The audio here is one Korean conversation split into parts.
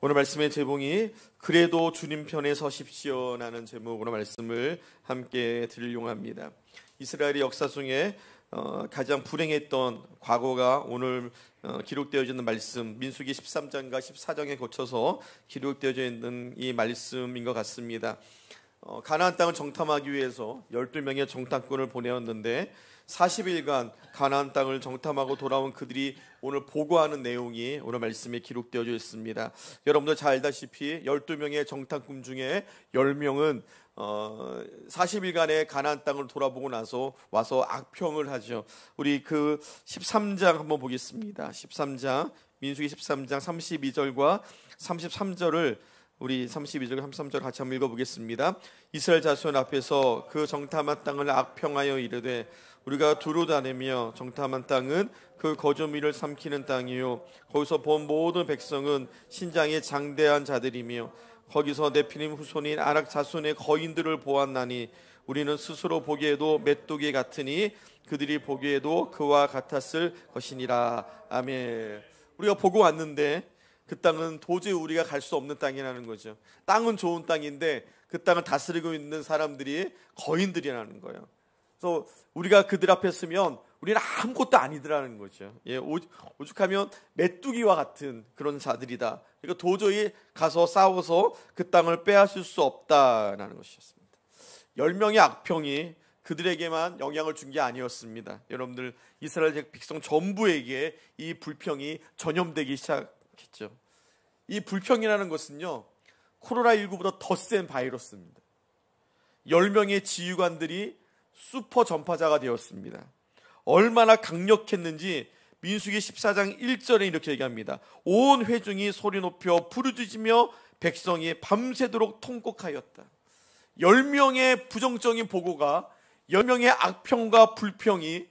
오늘 말씀의 제목이 그래도 주님 편에 서십시오라는 제목으로 말씀을 함께 드리려고 합니다. 이스라엘의 역사 중에 가장 불행했던 과거가 오늘 기록되어 있는 말씀, 민수기 13장과 14장에 거쳐서 기록되어 있는 이 말씀인 것 같습니다. 가나안 땅을 정탐하기 위해서 12명의 정탐꾼을 보내었는데 40일간 가나안 땅을 정탐하고 돌아온 그들이 오늘 보고하는 내용이 오늘 말씀에 기록되어 있습니다. 여러분들 잘 알다시피 12명의 정탐꾼 중에 10명은 40일간의 가나안 땅을 돌아보고 나서 와서 악평을 하죠. 우리 그 13장 한번 보겠습니다. 13장 민수기 13장 32절과 33절을 우리 32절 33절 같이 한번 읽어보겠습니다. 이스라엘 자손 앞에서 그 정탐한 땅을 악평하여 이르되 우리가 두루 다니며 정탐한 땅은 그 거주미를 삼키는 땅이요 거기서 본 모든 백성은 신장이 장대한 자들이며 거기서 네피림 후손인 아락 자손의 거인들을 보았나니 우리는 스스로 보기에도 메뚜기 같으니 그들이 보기에도 그와 같았을 것이니라. 아멘. 우리가 보고 왔는데 그 땅은 도저히 우리가 갈 수 없는 땅이라는 거죠. 땅은 좋은 땅인데 그 땅을 다스리고 있는 사람들이 거인들이라는 거예요. 그래서 우리가 그들 앞에 서면 우리는 아무것도 아니더라는 거죠. 오죽하면 메뚜기와 같은 그런 자들이다. 그러니까 도저히 가서 싸워서 그 땅을 빼앗을 수 없다라는 것이었습니다. 10명의 악평이 그들에게만 영향을 준 게 아니었습니다. 여러분들 이스라엘 백성 전부에게 이 불평이 전염되기 시작했죠. 이 불평이라는 것은요, 코로나19보다 더 센 바이러스입니다. 10명의 지휘관들이 슈퍼 전파자가 되었습니다. 얼마나 강력했는지 민수기 14장 1절에 이렇게 얘기합니다. 온 회중이 소리 높여 부르짖으며 백성이 밤새도록 통곡하였다. 10명의 부정적인 보고가 10명의 악평과 불평이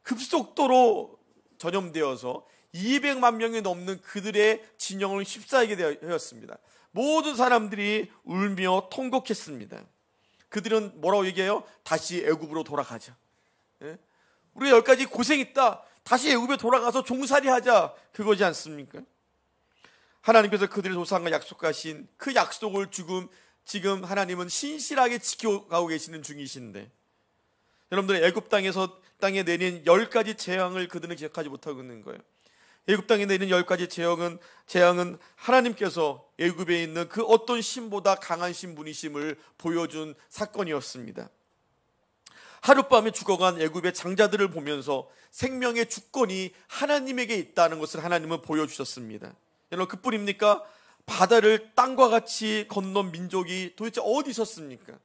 급속도로 전염되어서 200만 명이 넘는 그들의 진영을 휩싸이게 되었습니다. 모든 사람들이 울며 통곡했습니다. 그들은 뭐라고 얘기해요? 다시 애굽으로 돌아가자. 우리가 여기까지 고생했다. 다시 애굽에 돌아가서 종살이 하자. 그거지 않습니까? 하나님께서 그들의 조상과 약속하신 그 약속을 지금 하나님은 신실하게 지켜가고 계시는 중이신데 여러분들 애굽 땅에 내린 10가지 재앙을 그들은 기억하지 못하고 있는 거예요. 애굽 땅에 내린 10가지 재앙은 하나님께서 애굽에 있는 그 어떤 신보다 강한 신분이심을 보여준 사건이었습니다. 하룻밤에 죽어간 애굽의 장자들을 보면서 생명의 주권이 하나님에게 있다는 것을 하나님은 보여주셨습니다. 여러분 그뿐입니까? 바다를 땅과 같이 건넌 민족이 도대체 어디 있었습니까?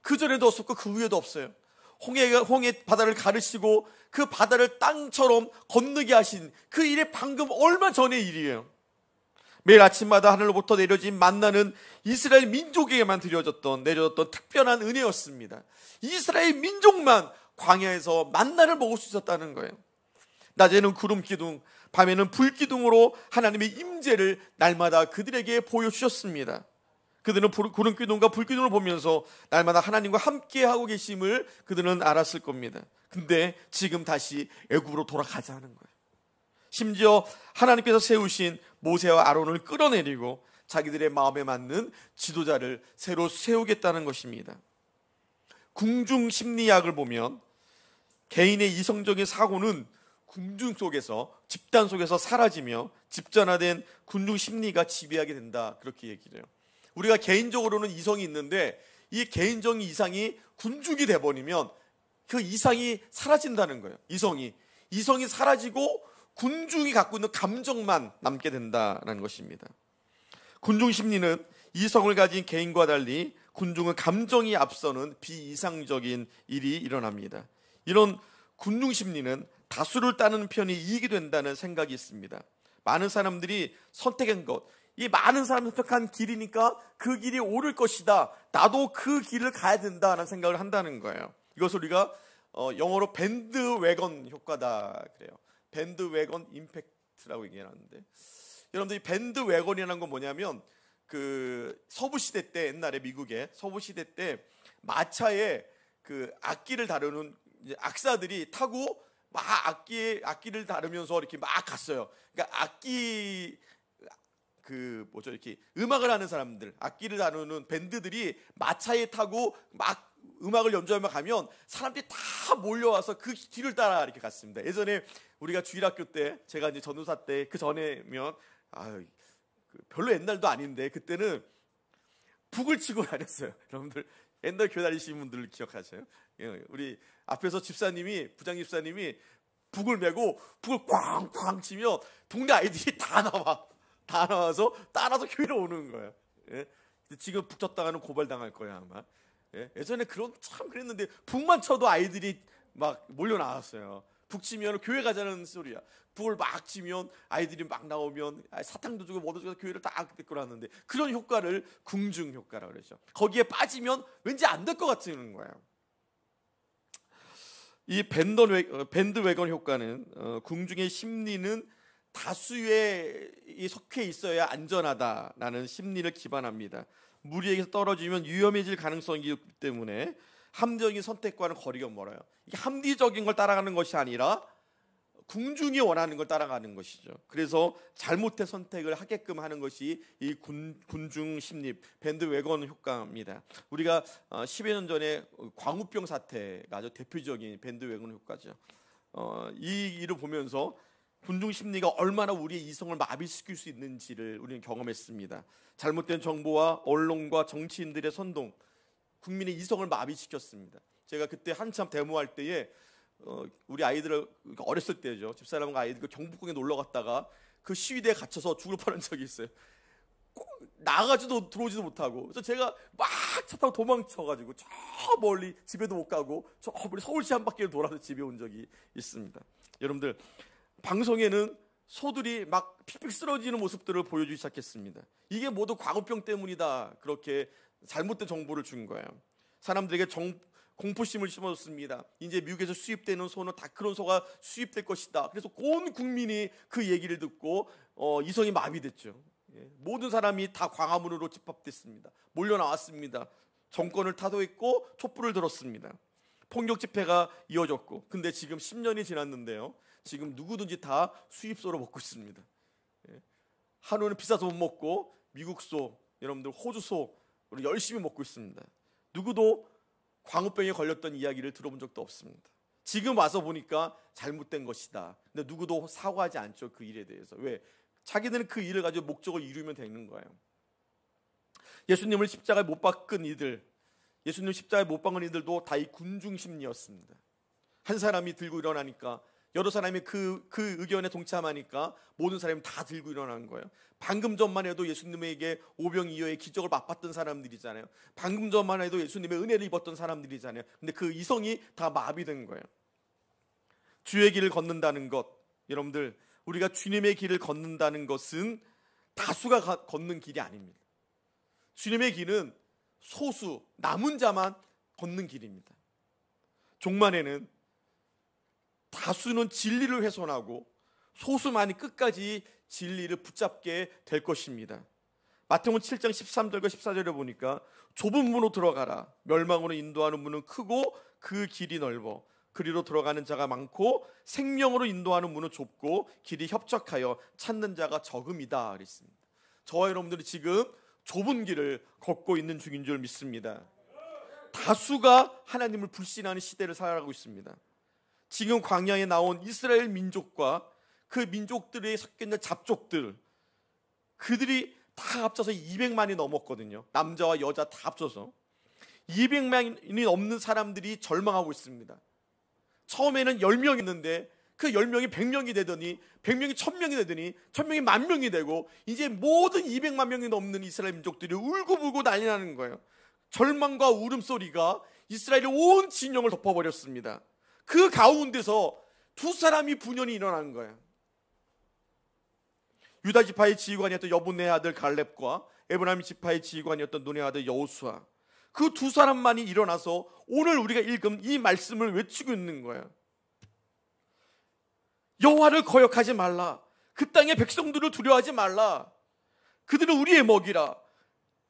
그 전에도 없었고 그 후에도 없어요. 홍해 바다를 가르시고 그 바다를 땅처럼 건너게 하신 그 일이 방금 얼마 전의 일이에요. 매일 아침마다 하늘로부터 내려진 만나는 이스라엘 민족에게만 내려졌던 특별한 은혜였습니다. 이스라엘 민족만 광야에서 만나를 먹을 수 있었다는 거예요. 낮에는 구름 기둥, 밤에는 불 기둥으로 하나님의 임재를 날마다 그들에게 보여주셨습니다. 그들은 구름 기둥과 불 기둥을 보면서 날마다 하나님과 함께하고 계심을 그들은 알았을 겁니다. 근데 지금 다시 애굽으로 돌아가자는 거예요. 심지어 하나님께서 세우신 모세와 아론을 끌어내리고 자기들의 마음에 맞는 지도자를 새로 세우겠다는 것입니다. 궁중심리학을 보면 개인의 이성적인 사고는 궁중 속에서, 집단 속에서 사라지며 집단화된 군중심리가 지배하게 된다, 그렇게 얘기를 해요. 우리가 개인적으로는 이성이 있는데 이 개인적인 이상이 군중이 돼버리면 그 이상이 사라진다는 거예요. 이성이 사라지고 군중이 갖고 있는 감정만 남게 된다는 것입니다. 군중심리는 이성을 가진 개인과 달리 군중은 감정이 앞서는 비이상적인 일이 일어납니다. 이런 군중심리는 다수를 따르는 편이 이익이 된다는 생각이 있습니다. 많은 사람들이 선택한 것, 이 많은 사람이 선택한 길이니까 그 길이 옳을 것이다. 나도 그 길을 가야 된다는 생각을 한다는 거예요. 이것을 우리가 영어로 밴드웨건 효과다 그래요. 밴드웨건 임팩트라고 얘기하는데 여러분들 이 밴드웨건이라는 건 뭐냐면 그 서부시대 때 옛날에 미국의 서부시대 때 마차에 그 악기를 다루는 이제 악사들이 타고 막 악기를 다루면서 이렇게 막 갔어요. 그러니까 이렇게 음악을 하는 사람들, 악기를 다루는 밴드들이 마차에 타고 막 음악을 연주하며 가면 사람들이 다 몰려와서 그 뒤를 따라 이렇게 갔습니다. 예전에 우리가 주일학교 때, 제가 이제 전도사 때, 그 전에면 별로 옛날도 아닌데 그때는 북을 치고 다녔어요. 여러분들 옛날 교회 다니시는 분들 기억하세요? 우리 앞에서 부장 집사님이 북을 메고 북을 꽝꽝 치면 동네 아이들이 다 나와서 따라서 교회로 오는 거예요. 예? 지금 북 쳤다가는 고발당할 거야 아마. 예? 예전에 참 그랬는데 북만 쳐도 아이들이 막 몰려 나왔어요. 북 치면 교회 가자는 소리야. 북을 막 치면 아이들이 막 나오면 사탕도 주고 뭐도 주고 교회를 딱 데리고 나왔는데, 그런 효과를 궁중 효과라고 그러죠. 거기에 빠지면 왠지 안 될 것 같은 거예요. 이 밴드웨건 효과는 궁중의 심리는 다수에 속해 있어야 안전하다라는 심리를 기반합니다. 무리에게서 떨어지면 위험해질 가능성이 있기 때문에 합리적인 선택과는 거리가 멀어요. 이게 합리적인 걸 따라가는 것이 아니라 궁중이 원하는 걸 따라가는 것이죠. 그래서 잘못된 선택을 하게끔 하는 것이 이 군중 심리, 밴드웨건 효과입니다. 우리가 10여 년 전에 광우병 사태가 아주 대표적인 밴드웨건 효과죠. 이 일을 보면서 군중 심리가 얼마나 우리의 이성을 마비시킬 수 있는지를 우리는 경험했습니다. 잘못된 정보와 언론과 정치인들의 선동, 국민의 이성을 마비시켰습니다. 제가 그때 한참 데모할 때에 우리 아이들을, 어렸을 때죠, 집사람과 아이들 경북궁에 놀러 갔다가 그 시위대에 갇혀서 죽을 뻔한 적이 있어요. 나가지도 들어오지도 못하고. 그래서 제가 막 차 타고 도망쳐가지고 저 멀리 집에도 못 가고 저 멀리 서울시 한 바퀴를 돌아서 집에 온 적이 있습니다. 여러분들, 방송에는 소들이 막 픽픽 쓰러지는 모습들을 보여주기 시작했습니다. 이게 모두 광우병 때문이다, 그렇게 잘못된 정보를 준 거예요. 사람들에게 공포심을 심어줬습니다. 이제 미국에서 수입되는 소는 다크론 소가 수입될 것이다. 그래서 온 국민이 그 얘기를 듣고 이성이 마비됐죠. 모든 사람이 다 광화문으로 집합됐습니다. 몰려 나왔습니다. 정권을 타도했고 촛불을 들었습니다. 폭력 집회가 이어졌고, 근데 지금 10년이 지났는데요, 지금 누구든지 다 수입소로 먹고 있습니다. 한우는 비싸서 못 먹고 미국 소, 여러분들 호주 소 우리 열심히 먹고 있습니다. 누구도 광우병에 걸렸던 이야기를 들어본 적도 없습니다. 지금 와서 보니까 잘못된 것이다. 근데 누구도 사과하지 않죠, 그 일에 대해서. 왜? 자기들은 그 일을 가지고 목적을 이루면 되는 거예요. 예수님을 십자가에 못 박은 이들, 예수님 십자가에 못 박은 이들도 다 이 군중 심리였습니다. 한 사람이 들고 일어나니까 여러 사람이 그 의견에 동참하니까 모든 사람이 다 들고 일어나는 거예요. 방금 전만 해도 예수님에게 오병이어의 기적을 맛봤던 사람들이잖아요. 방금 전만 해도 예수님의 은혜를 입었던 사람들이잖아요. 근데 그 이성이 다 마비된 거예요. 주의 길을 걷는다는 것, 여러분들, 우리가 주님의 길을 걷는다는 것은 다수가 걷는 길이 아닙니다. 주님의 길은 소수, 남은 자만 걷는 길입니다. 종말에는 다수는 진리를 훼손하고 소수만이 끝까지 진리를 붙잡게 될 것입니다. 마태복음 7장 13절과 14절에 보니까 좁은 문으로 들어가라. 멸망으로 인도하는 문은 크고 그 길이 넓어 그리로 들어가는 자가 많고 생명으로 인도하는 문은 좁고 길이 협착하여 찾는 자가 적음이다 그랬습니다. 저와 여러분들이 지금 좁은 길을 걷고 있는 중인 줄 믿습니다. 다수가 하나님을 불신하는 시대를 살아가고 있습니다. 지금 광야에 나온 이스라엘 민족과 그 민족들의 섞여 있는 잡족들, 그들이 다 합쳐서 200만이 넘었거든요. 남자와 여자 다 합쳐서 200만이 넘는 사람들이 절망하고 있습니다. 처음에는 10명 있는데 그 10명이 100명이 되더니 100명이 1000명이 되더니 1000명이 10,000명이 되고 이제 모든 200만 명이 넘는 이스라엘 민족들이 울고불고 난리 나는 거예요. 절망과 울음소리가 이스라엘의 온 진영을 덮어버렸습니다. 그 가운데서 두 사람이 분연히 일어나는 거예요. 유다 지파의 지휘관이었던 여분의 아들 갈렙과 에브라임 지파의 지휘관이었던 눈의 아들 여호수아, 그 두 사람만이 일어나서 오늘 우리가 읽은 이 말씀을 외치고 있는 거예요. 여호와를 거역하지 말라. 그 땅의 백성들을 두려워하지 말라. 그들은 우리의 먹이라.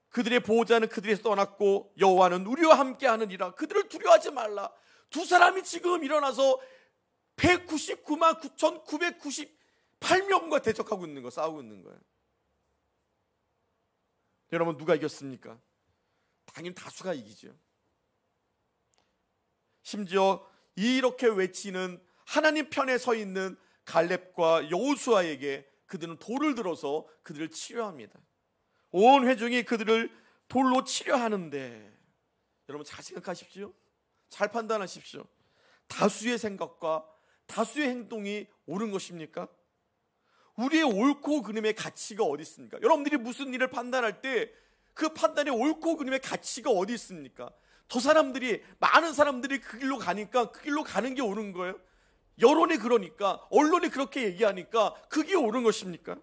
그들의 보호자는 그들에서 떠났고 여호와는 우리와 함께하느니라. 그들을 두려워하지 말라. 두 사람이 지금 일어나서 199만 9,998명과 대적하고 있는 거, 싸우고 있는 거예요. 여러분, 누가 이겼습니까? 당연히 다수가 이기죠. 심지어 이렇게 외치는 하나님 편에 서 있는 갈렙과 여호수아에게 그들은 돌을 들어서 그들을 치료합니다. 온 회중이 그들을 돌로 치료하는데, 여러분 잘 생각하십시오. 잘 판단하십시오. 다수의 생각과 다수의 행동이 옳은 것입니까? 우리의 옳고 그름의 가치가 어디 있습니까? 여러분들이 무슨 일을 판단할 때 그 판단의 옳고 그름의 가치가 어디 있습니까? 많은 사람들이 그 길로 가니까 그 길로 가는 게 옳은 거예요? 여론이 그러니까, 언론이 그렇게 얘기하니까 그게 옳은 것입니까?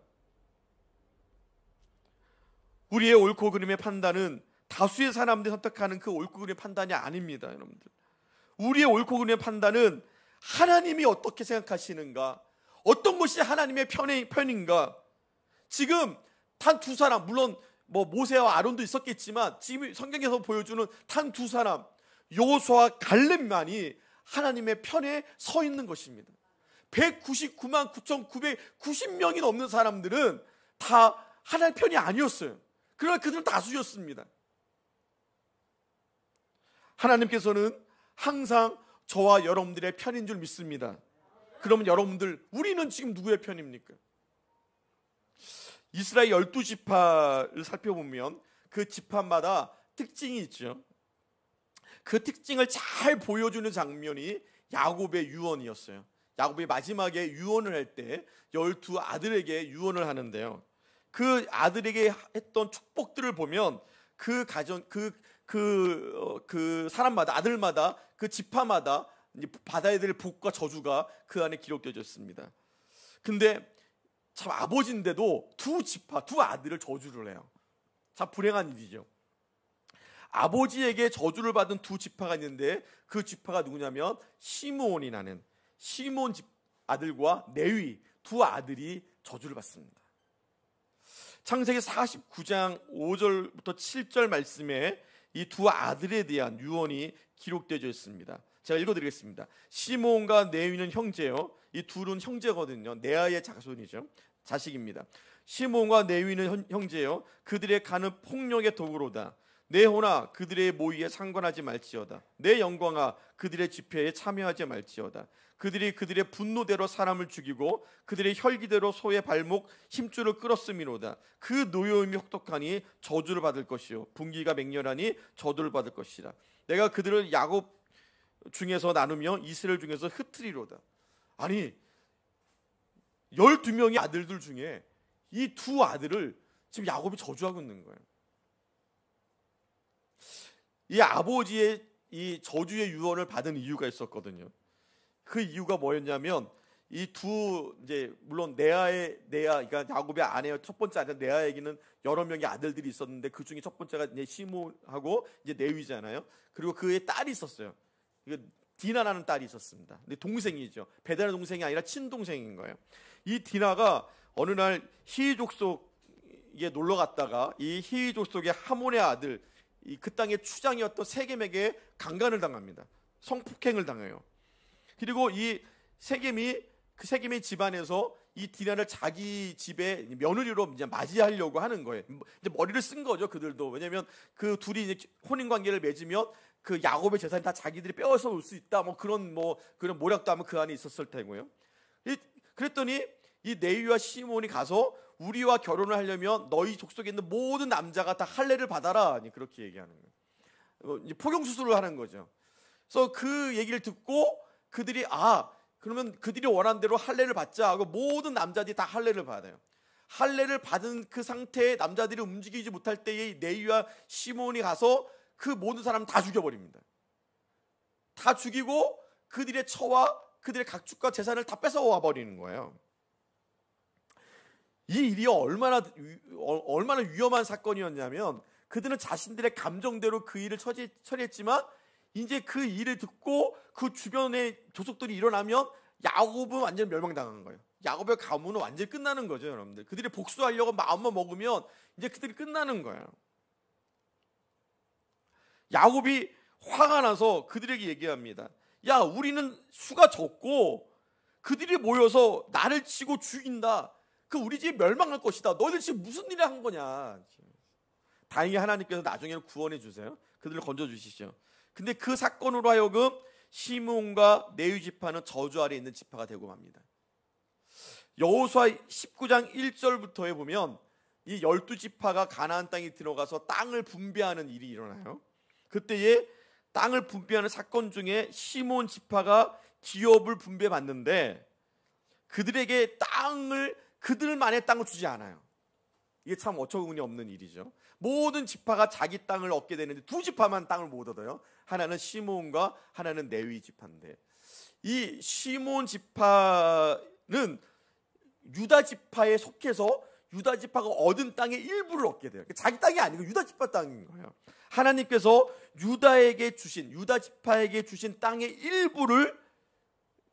우리의 옳고 그름의 판단은 다수의 사람들이 선택하는 그 옳고 그름의 판단이 아닙니다, 여러분들. 우리의 옳고 그름의 판단은 하나님이 어떻게 생각하시는가, 어떤 것이 하나님의 편인가. 지금 단 두 사람, 물론 모세와 아론도 있었겠지만 지금 성경에서 보여주는 단 두 사람, 여호수아와 갈렙만이 하나님의 편에 서 있는 것입니다. 199만 9,990명이 넘는 사람들은 다 하나님의 편이 아니었어요. 그러나 그들은 다수였습니다. 하나님께서는 항상 저와 여러분들의 편인 줄 믿습니다. 그러면 여러분들, 우리는 지금 누구의 편입니까? 이스라엘 12지파를 살펴보면 그 지파마다 특징이 있죠. 그 특징을 잘 보여주는 장면이 야곱의 유언이었어요. 야곱이 마지막에 유언을 할 때 12 아들에게 유언을 하는데요, 그 아들에게 했던 축복들을 보면 그 가정, 그 사람마다, 아들마다, 그 지파마다 받아야 될 복과 저주가 그 안에 기록되어 있습니다. 근데 참 아버지인데도 두 지파, 두 아들을 저주를 해요. 참 불행한 일이죠. 아버지에게 저주를 받은 두 지파가 있는데 그 지파가 누구냐면 시므온이라는 시므온 아들과 레위 두 아들이 저주를 받습니다. 창세기 49장 5절부터 7절 말씀에 이 두 아들에 대한 유언이 기록되어 있습니다. 제가 읽어드리겠습니다. 시므온과 레위는 형제요, 이 둘은 형제거든요. 레아의 자식입니다. 시므온과 레위는 형제요, 그들의 가는 폭력의 도구로다. 내 호나 그들의 모의에 상관하지 말지어다. 내 영광아 그들의 집회에 참여하지 말지어다. 그들이 그들의 분노대로 사람을 죽이고 그들의 혈기대로 소의 발목 힘줄을 끌었음이로다. 그 노여움이 혹독하니 저주를 받을 것이요, 분기가 맹렬하니 저주를 받을 것이라. 내가 그들을 야곱 중에서 나누며 이스라엘 중에서 흩트리로다. 아니, 12명의 아들들 중에 이 두 아들을 지금 야곱이 저주하고 있는 거예요. 이 아버지의 이 저주의 유언을 받은 이유가 있었거든요. 그 이유가 뭐였냐면, 이 물론 그러니까 야곱의 아내, 첫 번째 아내 레아에게는 여러 명의 아들들이 있었는데 그 중에 첫 번째가 이제 시므온하고 이제 레위잖아요. 그리고 그의 딸이 있었어요. 디나라는 딸이 있었습니다. 근데 동생이죠. 배달의 동생이 아니라 친동생인 거예요. 이 디나가 어느 날 히위 족속에 놀러 갔다가 이 히위 족속의 하몬의 아들, 그 땅의 추장이었던 세겜에게 강간을 당합니다. 성폭행을 당해요. 그리고 이 세겜의 집안에서 이 디나를 자기 집에 며느리로 이제 맞이하려고 하는 거예요. 이제 머리를 쓴 거죠, 그들도. 왜냐하면 그 둘이 이제 혼인 관계를 맺으면 그 야곱의 재산이 다 자기들이 빼앗아 올 수 있다. 그런 모략도 아마 그 안에 있었을 테고요. 그랬더니 이 레위와 시므온이 가서 우리와 결혼을 하려면 너희 족속에 있는 모든 남자가 다 할례를 받아라, 그렇게 얘기하는 거예요. 이제 포경 수술을 하는 거죠. 그래서 그 얘기를 듣고 그들이 그러면 그들이 원하는 대로 할례를 받자 하고 모든 남자들이 다 할례를 받아요. 할례를 받은 그 상태에 남자들이 움직이지 못할 때에 레위와 시므온이 가서 그 모든 사람 다 죽여버립니다. 다 죽이고 그들의 처와 그들의 각축과 재산을 다 뺏어와 버리는 거예요. 이 일이 얼마나 위험한 사건이었냐면, 그들은 자신들의 감정대로 그 일을 처리했지만 이제 그 일을 듣고 그 주변의 조속들이 일어나면 야곱은 완전히 멸망당한 거예요. 야곱의 가문은 완전히 끝나는 거죠, 여러분들. 그들이 복수하려고 마음만 먹으면 이제 그들이 끝나는 거예요. 야곱이 화가 나서 그들에게 얘기합니다. 야, 우리는 수가 적고 그들이 모여서 나를 치고 죽인다. 우리 집이 멸망할 것이다. 너희들 지금 무슨 일을 한 거냐. 다행히 하나님께서 나중에는 구원해 주세요. 그들을 건져 주시죠. 근데 그 사건으로 하여금 시므온과 레위 지파는 저주 아래 있는 지파가 되고 맙니다. 여호수아 19장 1절부터에 보면 이 12지파가 가나안 땅에 들어가서 땅을 분배하는 일이 일어나요. 그때에 땅을 분배하는 사건 중에 시므온 지파가 기업을 분배받는데 그들에게 그들만의 땅을 주지 않아요. 이게 참 어처구니 없는 일이죠. 모든 지파가 자기 땅을 얻게 되는데 두 지파만 땅을 못 얻어요. 하나는 시므온과 하나는 레위 지파인데, 이 시므온 지파는 유다 지파에 속해서 유다 지파가 얻은 땅의 일부를 얻게 돼요. 자기 땅이 아니고 유다 지파 땅인 거예요. 하나님께서 유다 지파에게 주신 땅의 일부를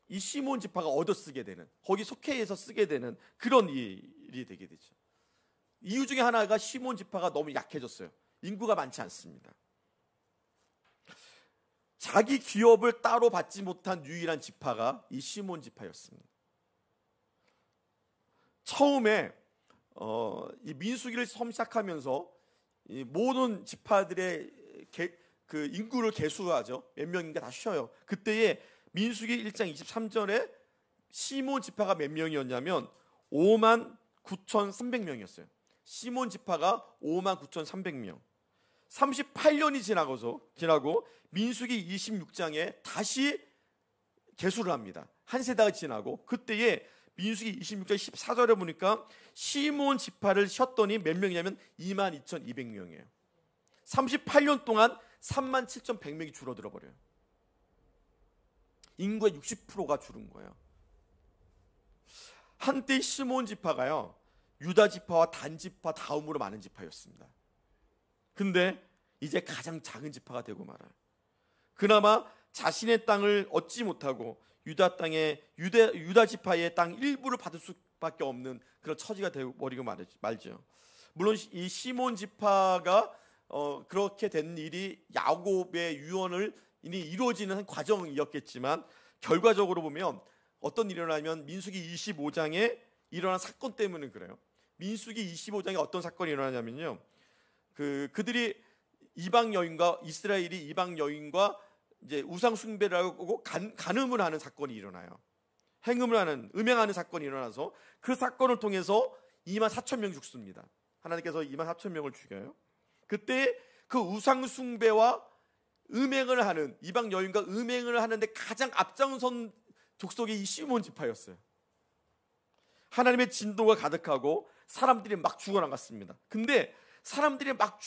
이 시므온 지파가 얻어 쓰게 되는, 거기 속해서 쓰게 되는 그런 일이 되게 되죠. 이유 중에 하나가 시므온 지파가 너무 약해졌어요. 인구가 많지 않습니다. 자기 기업을 따로 받지 못한 유일한 지파가 이 시므온 지파였습니다. 처음에 이 민수기를 처음 시작하면서 이 모든 지파들의 그 인구를 계수하죠. 몇 명인가 다 쉬어요. 그때에 민수기 1장 23절에 시므온 지파가 몇 명이었냐면 59,300명이었어요. 시므온 지파가 59,300명. 38년이 지나고 민수기 26장에 다시 계수를 합니다. 한 세대가 지나고 그때에 민수기 26장 14절에 보니까 시므온 지파를 쉬었더니 몇 명이냐면 22,200명이에요. 38년 동안 37,100명이 줄어들어 버려요. 인구의 60%가 줄은 거예요. 한때 시므온 지파가요, 유다 지파와 단 지파 다음으로 많은 지파였습니다. 근데 이제 가장 작은 지파가 되고 말아요. 그나마 자신의 땅을 얻지 못하고 유다 지파의 땅 일부를 받을 수밖에 없는 그런 처지가 되어버리고 말죠. 물론 이 시므온 지파가 그렇게 된 일이 야곱의 유언을 이루어지는 과정이었겠지만, 결과적으로 보면 어떤 일이 일어나면 민수기 25장에 일어난 사건 때문에 그래요. 민수기 25장에 어떤 사건이 일어나냐면요, 그들이 이스라엘이 이방 여인과 이제 우상 숭배를 하고 간음을 하는 사건이 일어나요. 음행하는 사건이 일어나서 그 사건을 통해서 24,000명 죽습니다. 하나님께서 24,000명을 죽여요. 그때 그 우상 숭배와 이방 여인과 음행을 하는데 가장 앞장선 족속이 이 시므온 지파였어요. 하나님의 진도가 가득하고 사람들이 막 죽어나갔습니다. 근데 사람들이 막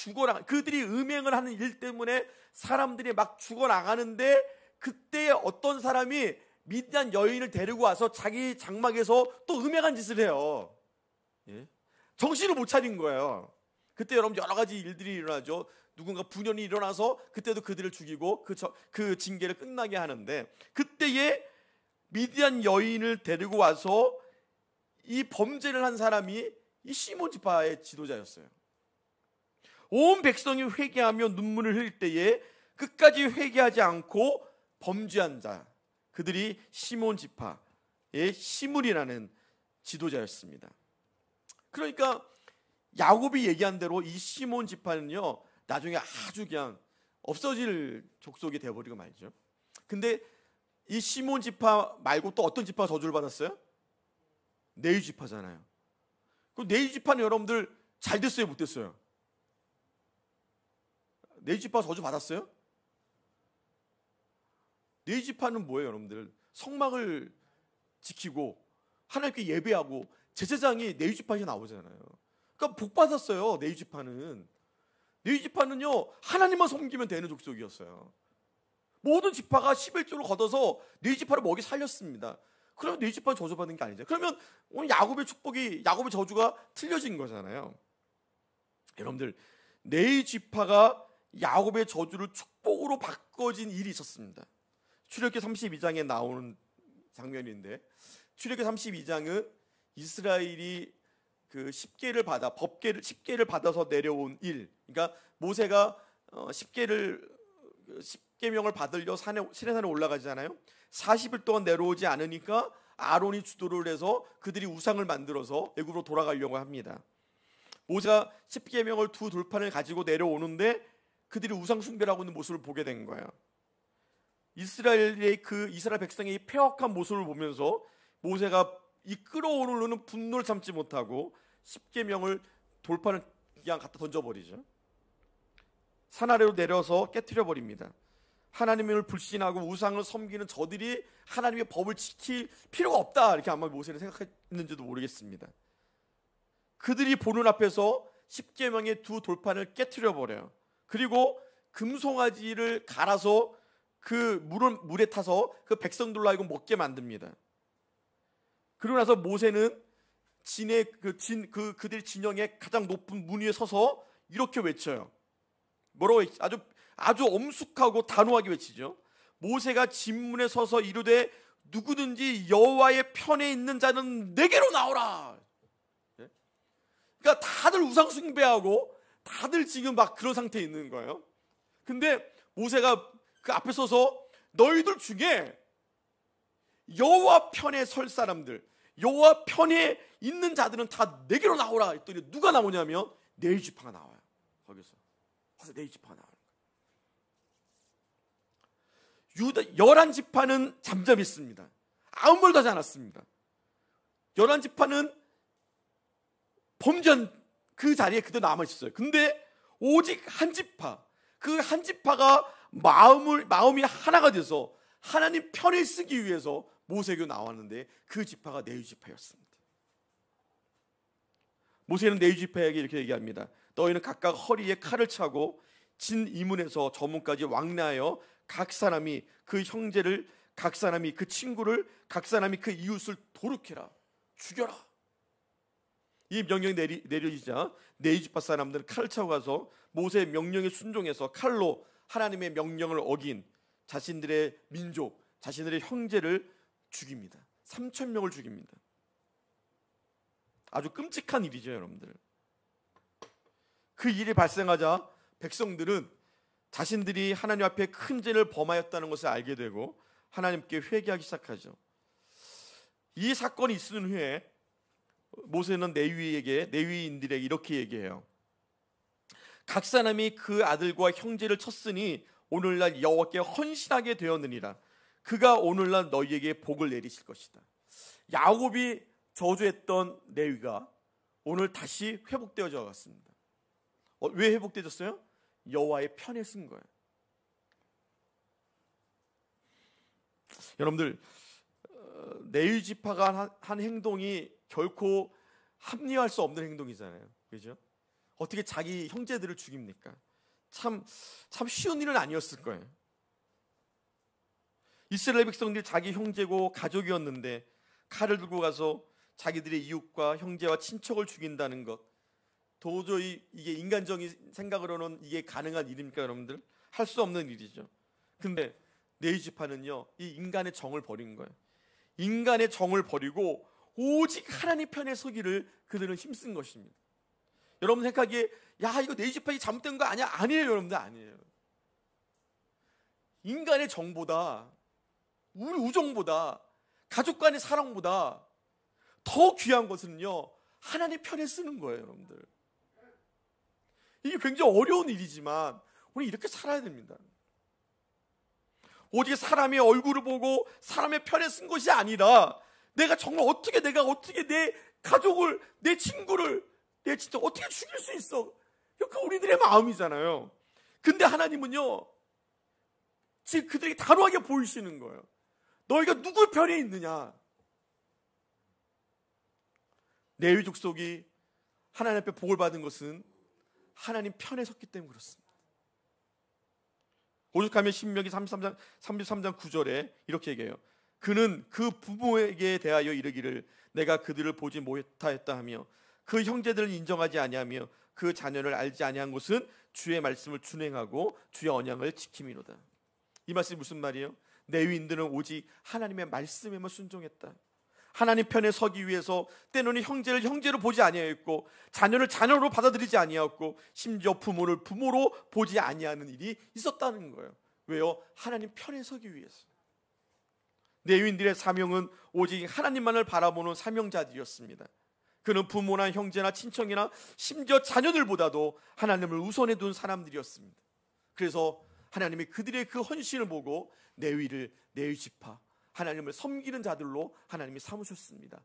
그들이 음행을 하는 일 때문에 사람들이 막 죽어나가는데, 그때 어떤 사람이 미디안 여인을 데리고 와서 자기 장막에서 또 음행한 짓을 해요. 예? 정신을 못 차린 거예요. 그때 여러분 여러 가지 일들이 일어나죠. 누군가 분연이 일어나서 그때도 그들을 죽이고 그 징계를 끝나게 하는데, 그때에 미디안 여인을 데리고 와서 이 범죄를 한 사람이 이 시므온 지파의 지도자였어요. 온 백성이 회개하며 눈물을 흘릴 때에 끝까지 회개하지 않고 범죄한 자, 그들이 시므온 지파의 시므리라는 지도자였습니다. 그러니까 야곱이 얘기한 대로 이 시므온 지파는요, 나중에 아주 그냥 없어질 족속이 되어버리고 말죠. 근데 이 시므온 지파 말고 또 어떤 지파가 저주를 받았어요? 레위 지파잖아요. 그럼 레위 지파는 여러분들 잘 됐어요, 못 됐어요? 레위 지파 저주 받았어요? 레위 지파는 뭐예요, 여러분들? 성막을 지키고 하나님께 예배하고 제사장이 레위 지파에서 나오잖아요. 그러니까 복 받았어요. 레위 지파는요, 하나님만 섬기면 되는 족속이었어요. 모든 지파가 11조를 걷어서 레위 지파를 먹이 살렸습니다. 그러면 레위 지파를 저주받는 게 아니죠. 그러면 오늘 야곱의 저주가 틀려진 거잖아요. 여러분들, 레위 지파가 야곱의 저주를 축복으로 바꿔진 일이 있었습니다. 출애굽기 32장에 나오는 장면인데, 출애굽기 32장은 이스라엘이 그 10계를 받아서 내려온 일, 그러니까 모세가 10계명을 받으려 시내산에 올라가잖아요. 40일 동안 내려오지 않으니까 아론이 주도를 해서 그들이 우상을 만들어서 애굽으로 돌아가려고 합니다. 모세가 십계명을 두 돌판을 가지고 내려오는데 그들이 우상 숭배를 하고 있는 모습을 보게 된 거예요. 이스라엘 백성의 폐역한 모습을 보면서 모세가 이 끌어오르는 분노를 참지 못하고 십계명을 돌판을 그냥 갖다 던져버리죠. 산 아래로 내려서 깨트려 버립니다. 하나님을 불신하고 우상을 섬기는 저들이 하나님의 법을 지킬 필요가 없다, 이렇게 아마 모세는 생각했는지도 모르겠습니다. 그들이 보는 앞에서 십계명의 두 돌판을 깨트려 버려요. 그리고 금송아지를 갈아서 그 물에 타서 그 백성들로 하여금 먹게 만듭니다. 그러고 나서 모세는 그들 진영의 가장 높은 문 위에 서서 이렇게 외쳐요. 뭐라고 아주 엄숙하고 단호하게 외치죠. 모세가 진문에 서서 이르되 누구든지 여호와의 편에 있는 자는 내게로 나오라. 그러니까 다들 우상 숭배하고 다들 지금 막 그런 상태에 있는 거예요. 근데 모세가 그 앞에 서서 너희들 중에 여호와 편에 설 사람들, 여호와 편에 있는 자들은 다 내게로 나오라 했더니 누가 나오냐면 레위 지파가 나와요. 거기서 레위 지파가 나와요. 유다 11지파는 잠잠했습니다. 아무 말도 하지 않았습니다. 11지파는 범죄한 그 자리에 그대로 남아있었어요. 근데 오직 한 지파, 그 한 지파가 마음이 하나가 돼서 하나님 편에 쓰기 위해서 모세에게 나왔는데 그 지파가 레위 지파였습니다. 모세는 레위 지파에게 이렇게 얘기합니다. 너희는 각각 허리에 칼을 차고 진 이문에서 저문까지 왕래하여 각 사람이 그 형제를, 각 사람이 그 친구를, 각 사람이 그 이웃을 도륙해라, 죽여라. 이 명령이 내려지자 레위 지파 사람들은 칼을 차고 가서 모세의 명령에 순종해서 칼로 하나님의 명령을 어긴 자신들의 민족, 자신들의 형제를 죽입니다. 3,000명을 죽입니다. 아주 끔찍한 일이죠, 여러분들. 그 일이 발생하자 백성들은 자신들이 하나님 앞에 큰 죄를 범하였다는 것을 알게 되고 하나님께 회개하기 시작하죠. 이 사건이 있은 후에 모세는 레위인들에게 이렇게 얘기해요. 각 사람이 그 아들과 형제를 쳤으니 오늘날 여호와께 헌신하게 되었느니라. 그가 오늘날 너희에게 복을 내리실 것이다. 야곱이 저주했던 레위가 오늘 다시 회복되어져 갔습니다. 왜 회복되어졌어요? 여호와의 편에 쓴 거예요. 여러분들, 레위 지파가 한 행동이 결코 합리화할 수 없는 행동이잖아요. 그죠? 어떻게 자기 형제들을 죽입니까? 참 쉬운 일은 아니었을 거예요. 이스라엘 백성들이 자기 형제고 가족이었는데 칼을 들고 가서 자기들의 이웃과 형제와 친척을 죽인다는 것, 도저히 이게 인간적인 생각으로는 이게 가능한 일입니까, 여러분들? 할 수 없는 일이죠. 근데 레위 지파는요, 이 인간의 정을 버린 거예요. 인간의 정을 버리고 오직 하나님 편에 서기를 그들은 힘쓴 것입니다. 여러분 생각하기에 야, 이거 레위 지파이 잘못된 거 아니야? 아니에요, 여러분들, 아니에요. 인간의 정보다, 우리 우정보다, 가족 간의 사랑보다 더 귀한 것은요, 하나님 편에 쓰는 거예요, 여러분들. 이게 굉장히 어려운 일이지만 우리 이렇게 살아야 됩니다. 오직 사람의 얼굴을 보고 사람의 편에 쓴 것이 아니라 내가 정말 어떻게 내 가족을, 내 친구를, 내 진짜 어떻게 죽일 수 있어? 그 우리들의 마음이잖아요. 근데 하나님은요, 지금 그들에게 단호하게 보이시는 거예요. 너희가 누구 편에 있느냐? 레위 족속이 하나님 앞에 복을 받은 것은 하나님 편에 섰기 때문에 그렇습니다. 오죽하면 신명기 33장 9절에 이렇게 얘기해요. 그는 그 부모에게 대하여 이르기를 내가 그들을 보지 못하였다 하며 그 형제들을 인정하지 아니하며 그 자녀를 알지 아니한 것은 주의 말씀을 준행하고 주의 언약을 지킴이로다. 이 말씀이 무슨 말이에요? 레위인들은 오직 하나님의 말씀에만 순종했다. 하나님 편에 서기 위해서 때로는 형제를 형제로 보지 아니하였고 자녀를 자녀로 받아들이지 아니하였고 심지어 부모를 부모로 보지 아니하는 일이 있었다는 거예요. 왜요? 하나님 편에 서기 위해서. 레위인들의 사명은 오직 하나님만을 바라보는 사명자들이었습니다. 그는 부모나 형제나 친척이나 심지어 자녀들보다도 하나님을 우선해 둔 사람들이었습니다. 그래서 하나님이 그들의 그 헌신을 보고 레위를, 레위 지파, 하나님을 섬기는 자들로 하나님이 삼으셨습니다.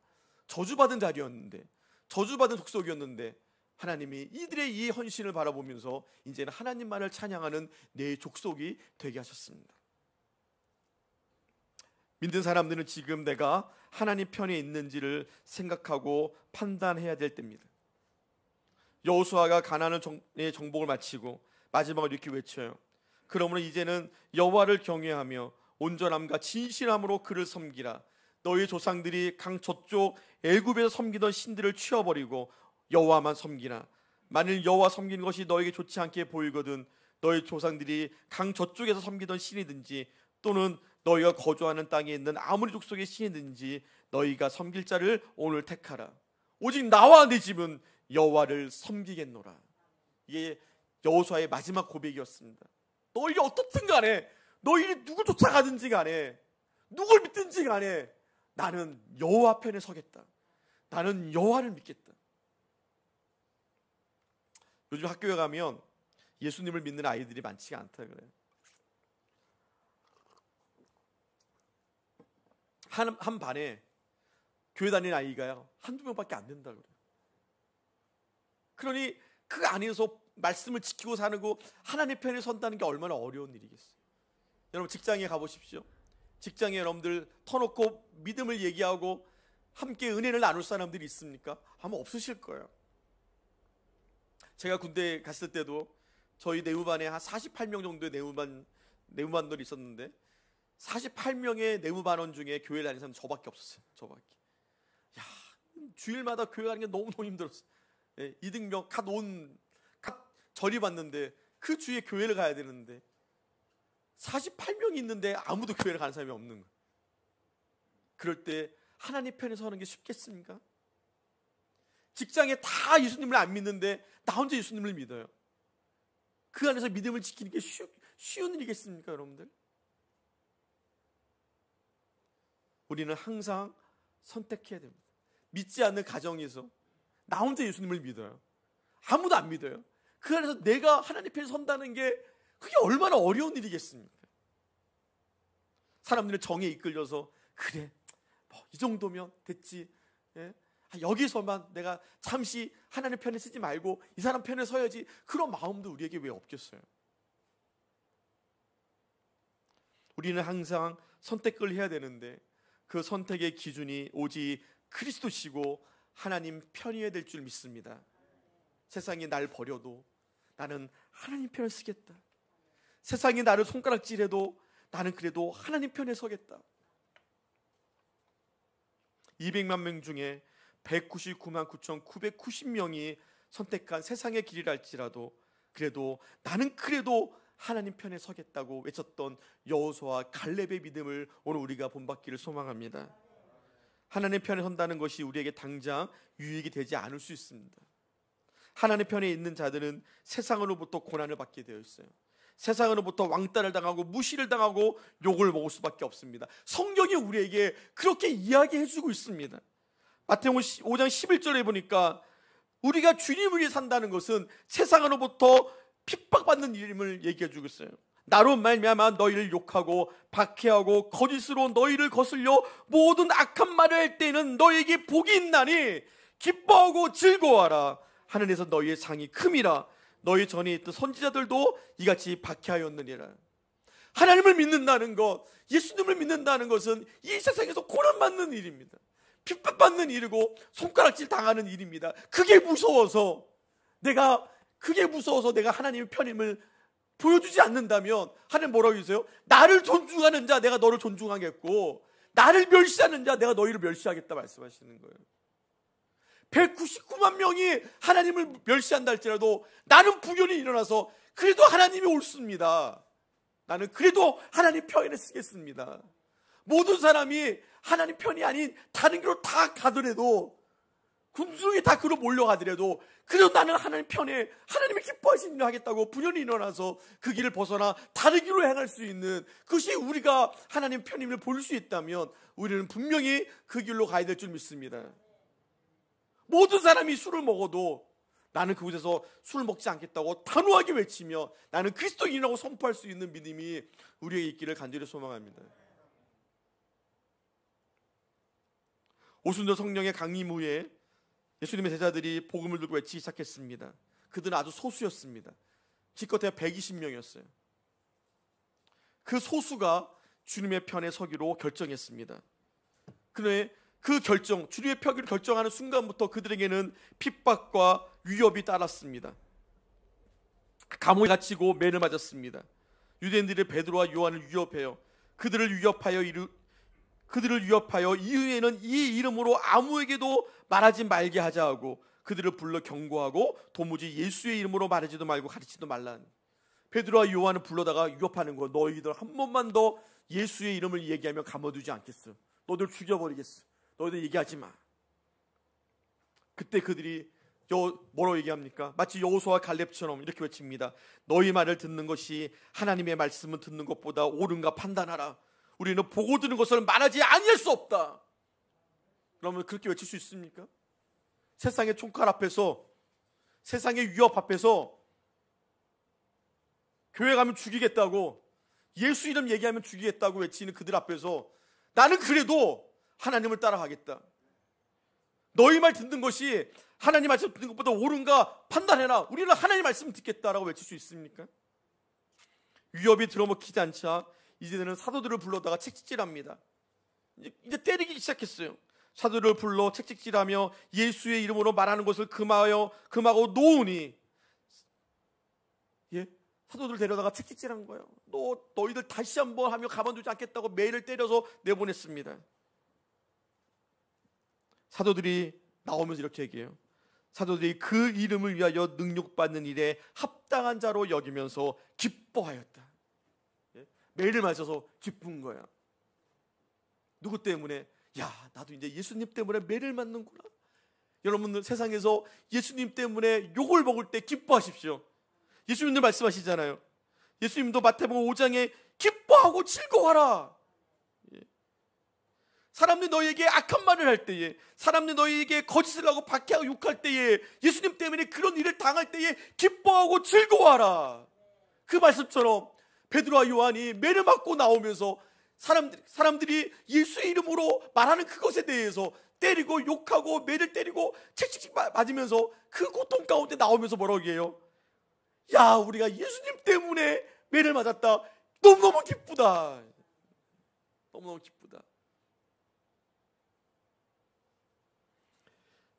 저주받은 자리였는데, 저주받은 족속이었는데 하나님이 이들의 이 헌신을 바라보면서 이제는 하나님만을 찬양하는 내 족속이 되게 하셨습니다. 믿는 사람들은 지금 내가 하나님 편에 있는지를 생각하고 판단해야 될 때입니다. 여호수아가 가나안의 정복을 마치고 마지막으로 이렇게 외쳐요. 그러므로 이제는 여호와를 경외하며 온전함과 진실함으로 그를 섬기라. 너희 조상들이 강 저쪽 애굽에서 섬기던 신들을 치워버리고 여호와만 섬기라. 만일 여호와 섬기는 것이 너에게 좋지 않게 보이거든 너희 조상들이 강 저쪽에서 섬기던 신이든지 또는 너희가 거주하는 땅에 있는 아무리 족속의 신이든지 너희가 섬길 자를 오늘 택하라. 오직 나와 네 집은 여호와를 섬기겠노라. 이게 여호수아의 마지막 고백이었습니다. 너희가 어떻든 간에, 너희들이 누구 쫓아가든지 간에, 누굴 믿든지 간에 나는 여호와 편에 서겠다. 나는 여호와를 믿겠다. 요즘 학교에 가면 예수님을 믿는 아이들이 많지가 않다 그래요. 한 반에 교회 다니는 아이가 한두 명밖에 안 된다 그래요. 그러니 그 안에서 말씀을 지키고 사는 거, 하나님 편에 선다는 게 얼마나 어려운 일이겠어요. 여러분 직장에 가보십시오. 직장에 여러분들 터놓고 믿음을 얘기하고 함께 은혜를 나눌 사람들이 있습니까? 아마 없으실 거예요. 제가 군대 갔을 때도 저희 내무반에 한 48명 정도의 내무반들이 있었는데 48명의 내무반원 중에 교회 다니는 사람은 저밖에 없었어요. 저밖에. 야, 주일마다 교회 가는 게 너무너무 힘들었어요. 예, 이등병 갓 절이 받는데 그 주에 교회를 가야 되는데 48명이 있는데 아무도 교회를 가는 사람이 없는 거예요. 그럴 때 하나님 편에 서는 게 쉽겠습니까? 직장에 다 예수님을 안 믿는데 나 혼자 예수님을 믿어요. 그 안에서 믿음을 지키는 게 쉬운 일이겠습니까, 여러분들? 우리는 항상 선택해야 됩니다. 믿지 않는 가정에서 나 혼자 예수님을 믿어요. 아무도 안 믿어요. 그 안에서 내가 하나님 편에 선다는 게 그게 얼마나 어려운 일이겠습니까? 사람들은 정에 이끌려서 그래, 뭐 이 정도면 됐지. 예? 여기서만 내가 잠시 하나님 편에 쓰지 말고 이 사람 편에 서야지. 그런 마음도 우리에게 왜 없겠어요? 우리는 항상 선택을 해야 되는데 그 선택의 기준이 오직 그리스도시고 하나님 편이어야 될 줄 믿습니다. 세상이 날 버려도 나는 하나님 편을 쓰겠다. 세상이 나를 손가락질해도 나는 그래도 하나님 편에 서겠다. 200만 명 중에 199만 9,990명이 선택한 세상의 길이랄지라도 그래도 나는 그래도 하나님 편에 서겠다고 외쳤던 여호수아와 갈렙의 믿음을 오늘 우리가 본받기를 소망합니다. 하나님 편에 선다는 것이 우리에게 당장 유익이 되지 않을 수 있습니다. 하나님 편에 있는 자들은 세상으로부터 고난을 받게 되어 있어요. 세상으로부터 왕따를 당하고 무시를 당하고 욕을 먹을 수밖에 없습니다. 성경이 우리에게 그렇게 이야기해주고 있습니다. 마태복음 5장 11절에 보니까 우리가 주님을 위해 산다는 것은 세상으로부터 핍박받는 일임을 얘기해주고 있어요. 나로 말미암아 너희를 욕하고 박해하고 거짓으로 너희를 거슬려 모든 악한 말을 할 때에는 너희에게 복이 있나니 기뻐하고 즐거워하라. 하늘에서 너희의 상이 큼이라. 너희 전에 있던 선지자들도 이같이 박해하였느니라. 하나님을 믿는다는 것, 예수님을 믿는다는 것은 이 세상에서 고난받는 일입니다. 핍박받는 일이고 손가락질 당하는 일입니다. 그게 무서워서 내가 하나님의 편임을 보여주지 않는다면 하나님 뭐라고 해주세요? 나를 존중하는 자 내가 너를 존중하겠고 나를 멸시하는 자 내가 너희를 멸시하겠다 말씀하시는 거예요. 199만 명이 하나님을 멸시한다 할지라도 나는 부견이 일어나서 그래도 하나님이 옳습니다. 나는 그래도 하나님 편에 쓰겠습니다. 모든 사람이 하나님 편이 아닌 다른 길로 다 가더라도 군중이 다 그로 몰려가더라도 그래도 나는 하나님 편에 하나님이 기뻐하시는 일을 하겠다고 분연히 일어나서 그 길을 벗어나 다른 길로 행할 수 있는 그것이 우리가 하나님 편임을 볼 수 있다면 우리는 분명히 그 길로 가야 될 줄 믿습니다. 모든 사람이 술을 먹어도 나는 그곳에서 술을 먹지 않겠다고 단호하게 외치며 나는 그리스도인이라고 선포할 수 있는 믿음이 우리에게 있기를 간절히 소망합니다. 오순절 성령의 강림 후에 예수님의 제자들이 복음을 들고 외치기 시작했습니다. 그들은 아주 소수였습니다. 기껏해야 120명이었어요. 그 소수가 주님의 편에 서기로 결정했습니다. 그런데 그 결정, 주님의 편을 결정하는 순간부터 그들에게는 핍박과 위협이 따랐습니다. 감옥에 갇히고 매를 맞았습니다. 유대인들이 베드로와 요한을 위협해요. 그들을 위협하여 이후에는 이 이름으로 아무에게도 말하지 말게 하자 하고 그들을 불러 경고하고 도무지 예수의 이름으로 말하지도 말고 가르치지도 말라. 베드로와 요한을 불러다가 위협하는 거. 너희들 한 번만 더 예수의 이름을 얘기하면 가만두지 않겠어. 너희들 죽여버리겠어. 너희들 얘기하지 마. 그때 그들이 뭐라고 얘기합니까? 마치 여호수아와 갈렙처럼 이렇게 외칩니다. 너희 말을 듣는 것이 하나님의 말씀을 듣는 것보다 옳은가 판단하라. 우리는 보고 듣는 것을 말하지 아니할 수 없다. 그러면 그렇게 외칠 수 있습니까? 세상의 총칼 앞에서, 세상의 위협 앞에서 교회 가면 죽이겠다고, 예수 이름 얘기하면 죽이겠다고 외치는 그들 앞에서 나는 그래도 하나님을 따라가겠다. 너희 말 듣는 것이 하나님 말씀 듣는 것보다 옳은가 판단해라. 우리는 하나님 말씀 듣겠다라고 외칠 수 있습니까? 위협이 들어먹히지 않자 이제는 사도들을 불러다가 책찍질합니다. 이제 때리기 시작했어요. 사도들을 불러 책찍질하며 예수의 이름으로 말하는 것을 금하고 놓으니, 사도들 데려다가 책찍질한 거예요. 너희들 다시 한번 하며 가만두지 않겠다고 매를 때려서 내보냈습니다. 사도들이 나오면서 이렇게 얘기해요. 사도들이 그 이름을 위하여 능력받는 일에 합당한 자로 여기면서 기뻐하였다. 매를 맞아서 기쁜 거야. 누구 때문에? 나도 이제 예수님 때문에 매를 맞는구나. 여러분들 세상에서 예수님 때문에 욕을 먹을 때 기뻐하십시오. 예수님도 말씀하시잖아요. 예수님도 마태복음 5장에 기뻐하고 즐거워하라. 사람들이 너희에게 악한 말을 할 때에, 사람들이 너희에게 거짓을 하고 박해하고 욕할 때에, 예수님 때문에 그런 일을 당할 때에 기뻐하고 즐거워하라. 그 말씀처럼 베드로와 요한이 매를 맞고 나오면서 사람들이 예수의 이름으로 말하는 그것에 대해서 때리고 욕하고 매를 때리고 책찍 맞으면서 그 고통 가운데 나오면서 뭐라고 얘기해요? 우리가 예수님 때문에 매를 맞았다. 너무너무 기쁘다. 너무너무 기쁘다.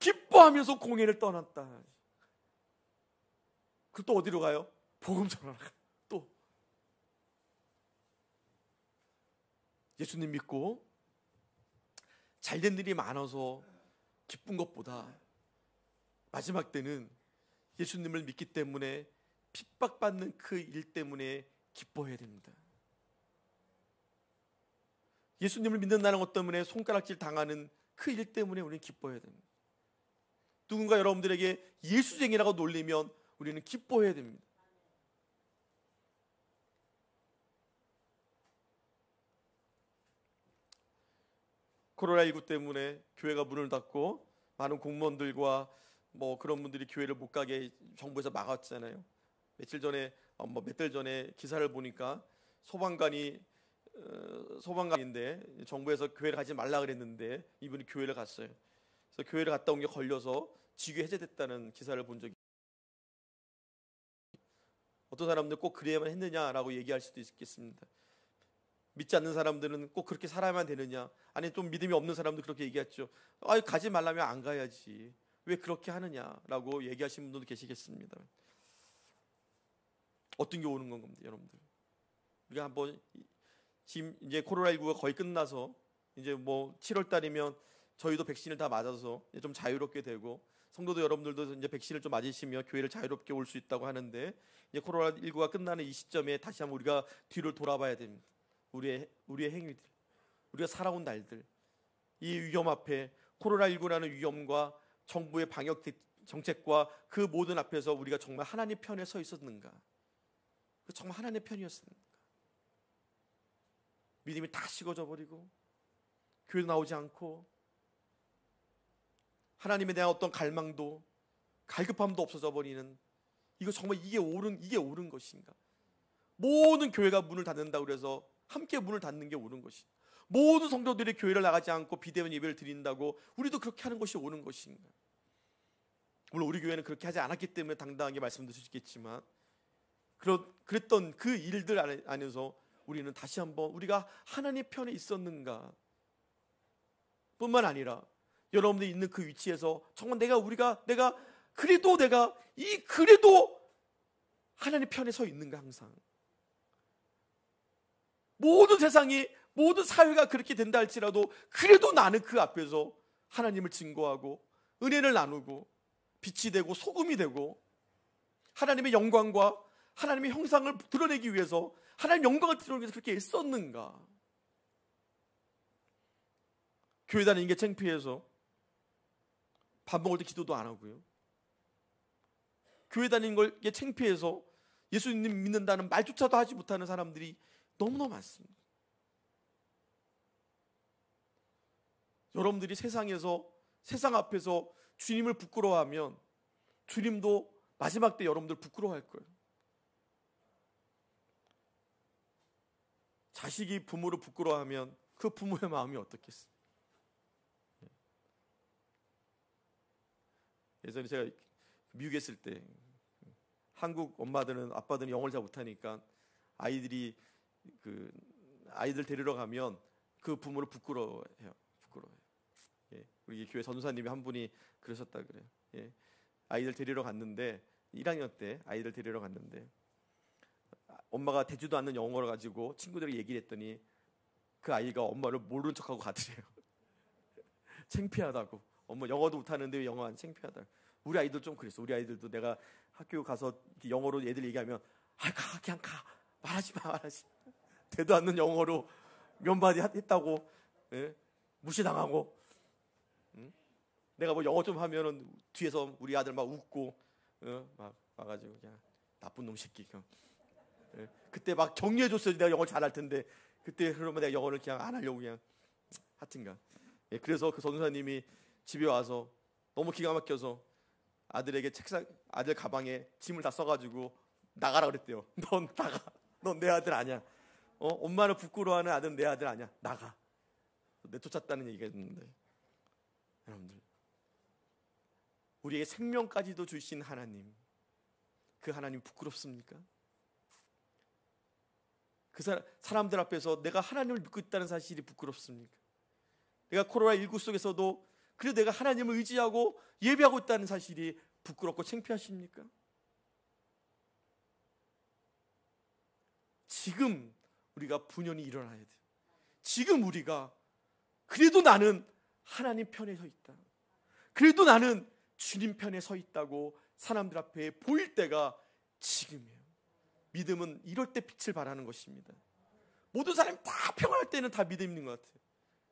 기뻐하면서 공회를 떠났다. 그 또 어디로 가요? 복음 전하러 가요. 또 예수님 믿고 잘된 일이 많아서 기쁜 것보다 마지막 때는 예수님을 믿기 때문에 핍박받는 그 일 때문에 기뻐해야 됩니다. 예수님을 믿는다는 것 때문에 손가락질 당하는 그 일 때문에 우리는 기뻐해야 됩니다. 누군가 여러분들에게 예수쟁이라고 놀리면 우리는 기뻐해야 됩니다. 코로나19 때문에 교회가 문을 닫고 많은 공무원들과 그런 분들이 교회를 못 가게 정부에서 막았잖아요. 몇 달 전에 기사를 보니까 소방관인데 정부에서 교회를 가지 말라 그랬는데 이분이 교회를 갔어요. 그래서 교회를 갔다 온 게 걸려서 직위 해제됐다는 기사를 본 적이. 어떤 사람들 꼭 그래야만 했느냐라고 얘기할 수도 있겠습니다. 믿지 않는 사람들은 꼭 그렇게 살아야만 되느냐, 아니 좀 믿음이 없는 사람도 그렇게 얘기했죠. 가지 말라면 안 가야지, 왜 그렇게 하느냐라고 얘기하시는 분들도 계시겠습니다. 어떤 게 오는 겁니다, 여러분들. 우리가 한번 지금 이제 코로나19가 거의 끝나서 이제 7월 달이면 저희도 백신을 다 맞아서 좀 자유롭게 되고, 성도도 여러분들도 이제 백신을 좀 맞으시며 교회를 자유롭게 올 수 있다고 하는데, 이제 코로나19가 끝나는 이 시점에 다시 한번 우리가 뒤를 돌아봐야 됩니다. 우리의 행위들, 우리가 살아온 날들, 이 위험 앞에, 코로나19라는 위험과 정부의 방역 정책과 그 모든 앞에서 우리가 정말 하나님 편에 서 있었는가? 정말 하나님의 편이었습니까? 믿음이 다 식어져 버리고 교회도 나오지 않고 하나님에 대한 어떤 갈망도 갈급함도 없어져 버리는, 이거 정말 이게 옳은 것인가? 모든 교회가 문을 닫는다고 그래서 함께 문을 닫는 게 옳은 것인가? 모든 성도들이 교회를 나가지 않고 비대면 예배를 드린다고 우리도 그렇게 하는 것이 옳은 것인가? 물론 우리 교회는 그렇게 하지 않았기 때문에 당당하게 말씀드릴 수 있겠지만, 그랬던 그 일들 안에서 우리는 다시 한번 우리가 하나님 편에 있었는가 뿐만 아니라, 여러분들이 있는 그 위치에서 정말 내가 그래도 하나님 편에 서 있는가. 항상 모든 세상이, 모든 사회가 그렇게 된다 할지라도 그래도 나는 그 앞에서 하나님을 증거하고 은혜를 나누고 빛이 되고 소금이 되고 하나님의 영광과 하나님의 형상을 드러내기 위해서, 하나님의 영광을 드러내기 위해서 그렇게 애썼는가. 교회 다니는 게 창피해서 밥 먹을 때 기도도 안 하고요. 교회 다니는 게 창피해서 예수님 믿는다는 말조차도 하지 못하는 사람들이 너무너무 많습니다. 여러분들이 세상 앞에서 주님을 부끄러워하면 주님도 마지막 때 여러분들 부끄러워할 거예요. 자식이 부모를 부끄러워하면 그 부모의 마음이 어떻겠어요? 예전에 제가 미국에 있을 때 한국 아빠들은 영어를 잘 못하니까 아이들 데리러 가면 그 부모를 부끄러워해요. 예, 우리 교회 전도사님이 한 분이 그러셨다 그래요. 예, 아이들 데리러 갔는데 1학년 때 아이들 데리러 갔는데 엄마가 되지도 않는 영어를 가지고 친구들이 얘기를 했더니 그 아이가 엄마를 모르는 척하고 가더래요. 창피하다고. 엄마 영어도 못하는데 왜 영어 안 창피하다. 우리 아이들 좀 그랬어. 우리 아이들도 내가 학교 가서 영어로 애들 얘기하면 그냥 가. 말하지 마. 되도 않는 영어로 몇 마디 했다고, 예? 무시당하고, 내가 뭐 영어 좀 하면은 뒤에서 우리 아들 막 웃고, 막 와가지고 그냥 나쁜 놈 새끼. 예? 그때 막 격려해줬어야지 내가 영어 잘할 텐데, 그때 그러면 내가 영어를 그냥 안 하려고 그냥 하여튼가. 예, 그래서 그 전도사님이 집에 와서 너무 기가 막혀서 아들에게 아들 가방에 짐을 다 써가지고 나가라 그랬대요. 넌 나가. 넌 내 아들 아니야. 엄마를 부끄러워하는 아들은 내 아들 아니야. 나가. 내쫓았다는 얘기가 있는데, 여러분들, 우리에게 생명까지도 주신 하나님, 그 하나님 부끄럽습니까? 그 사람들 앞에서 내가 하나님을 믿고 있다는 사실이 부끄럽습니까? 내가 코로나19 속에서도 그래도 내가 하나님을 의지하고 예배하고 있다는 사실이 부끄럽고 창피하십니까? 지금 우리가 분연히 일어나야 돼요. 지금 우리가 그래도 나는 하나님 편에 서 있다, 그래도 나는 주님 편에 서 있다고 사람들 앞에 보일 때가 지금이에요. 믿음은 이럴 때 빛을 발하는 것입니다. 모든 사람이 다 평안할 때는 다 믿음 있는 것 같아요.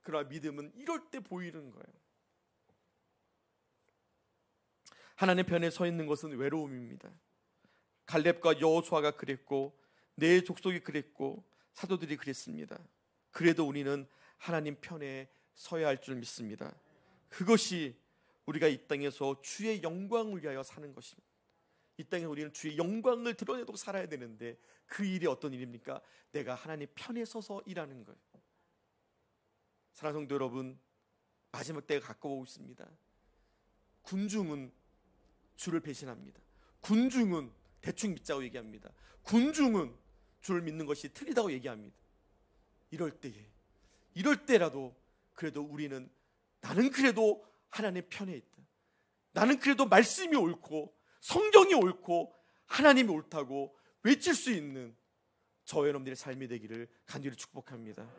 그러나 믿음은 이럴 때 보이는 거예요. 하나님 편에 서 있는 것은 외로움입니다. 갈렙과 여호수아가 그랬고 내 족속이 그랬고 사도들이 그랬습니다. 그래도 우리는 하나님 편에 서야 할 줄 믿습니다. 그것이 우리가 이 땅에서 주의 영광을 위하여 사는 것입니다. 이 땅에 우리는 주의 영광을 드러내도록 살아야 되는데, 그 일이 어떤 일입니까? 내가 하나님 편에 서서 일하는 거예요. 사랑하는 성도 여러분, 마지막 때가 가까워오고 있습니다. 군중은 주를 배신합니다. 군중은 대충 믿자고 얘기합니다. 군중은 주를 믿는 것이 틀리다고 얘기합니다. 이럴 때라도 그래도 우리는, 나는 그래도 하나님 편에 있다, 나는 그래도 말씀이 옳고 성경이 옳고 하나님이 옳다고 외칠 수 있는 저와 여러분들의 삶이 되기를 간절히 축복합니다.